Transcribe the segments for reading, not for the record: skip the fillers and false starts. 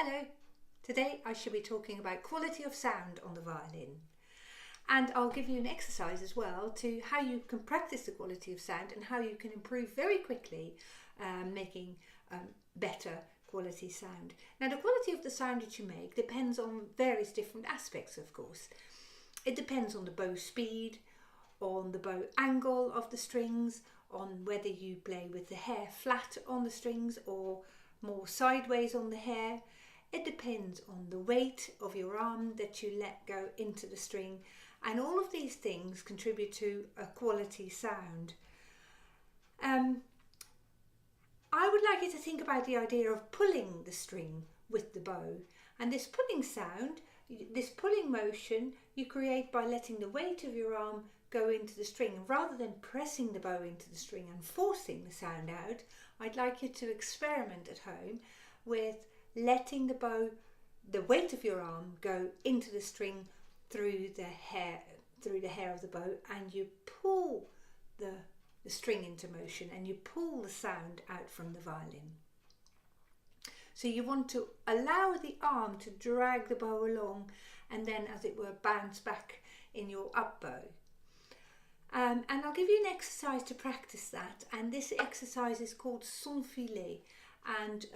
Hello, today I shall be talking about quality of sound on the violin, and I'll give you an exercise as well to how you can practice the quality of sound and how you can improve very quickly making better quality sound. Now, the quality of the sound that you make depends on various different aspects, of course. It depends on the bow speed, on the bow angle of the strings, on whether you play with the hair flat on the strings or more sideways on the hair. It depends on the weight of your arm that you let go into the string, and all of these things contribute to a quality sound. I would like you to think about the idea of pulling the string with the bow, and this pulling sound, this pulling motion you create by letting the weight of your arm go into the string. Rather than pressing the bow into the string and forcing the sound out, I'd like you to experiment at home with letting the weight of your arm go into the string through the hair of the bow, and you pull the string into motion and you pull the sound out from the violin. So you want to allow the arm to drag the bow along and then, as it were, bounce back in your up bow. And I'll give you an exercise to practice that, and this exercise is called son filé, and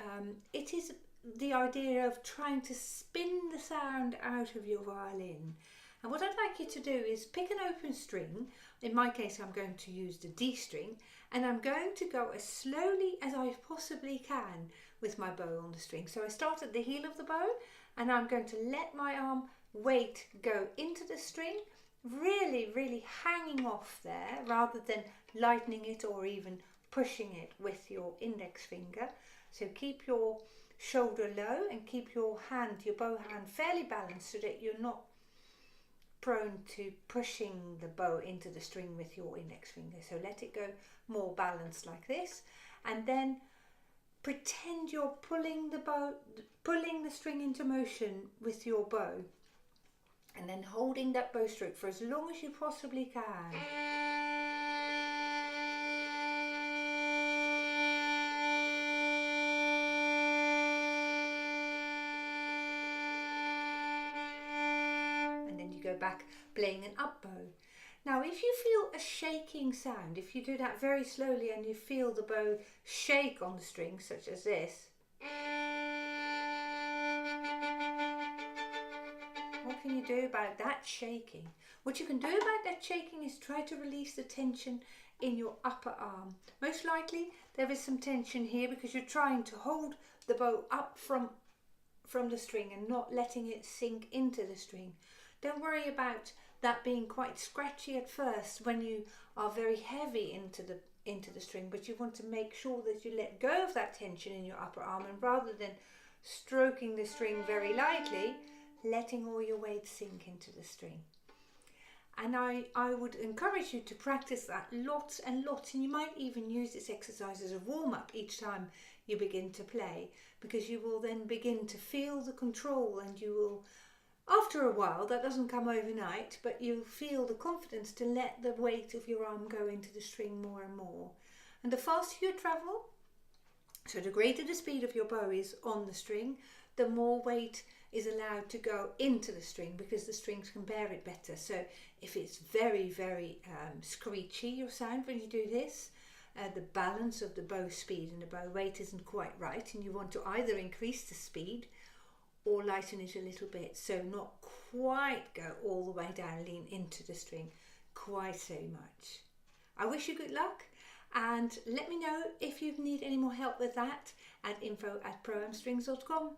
it is the idea of trying to spin the sound out of your violin. And what I'd like you to do is pick an open string. In my case, I'm going to use the D string, and I'm going to go as slowly as I possibly can with my bow on the string. So I start at the heel of the bow, and I'm going to let my arm weight go into the string, really hanging off there rather than lightening it or even pushing it with your index finger. So keep your shoulder low and keep your bow hand fairly balanced so that you're not prone to pushing the bow into the string with your index finger. So let it go more balanced like this, and then pretend you're pulling the string into motion with your bow, and then holding that bow stroke for as long as you possibly can. Go back playing an up bow. Now, if you feel a shaking sound, if you do that very slowly and you feel the bow shake on the string, such as this, what can you do about that shaking? What you can do about that shaking is try to release the tension in your upper arm. Most likely there is some tension here because you're trying to hold the bow up from the string and not letting it sink into the string. Don't worry about that being quite scratchy at first when you are very heavy into the string, but you want to make sure that you let go of that tension in your upper arm, and rather than stroking the string very lightly, letting all your weight sink into the string. And I would encourage you to practice that lots and lots, and you might even use this exercise as a warm-up each time you begin to play, because you will then begin to feel the control, and you will, after a while, that doesn't come overnight, but you'll feel the confidence to let the weight of your arm go into the string more and more. And the faster you travel, so the greater the speed of your bow is on the string, the more weight is allowed to go into the string, because the strings can bear it better. So if it's very screechy, your sound, when you do this, the balance of the bow speed and the bow weight isn't quite right, and you want to either increase the speed or lighten it a little bit, so not quite go all the way down, lean into the string quite so much. I wish you good luck, and let me know if you need any more help with that at info@proamstrings.com.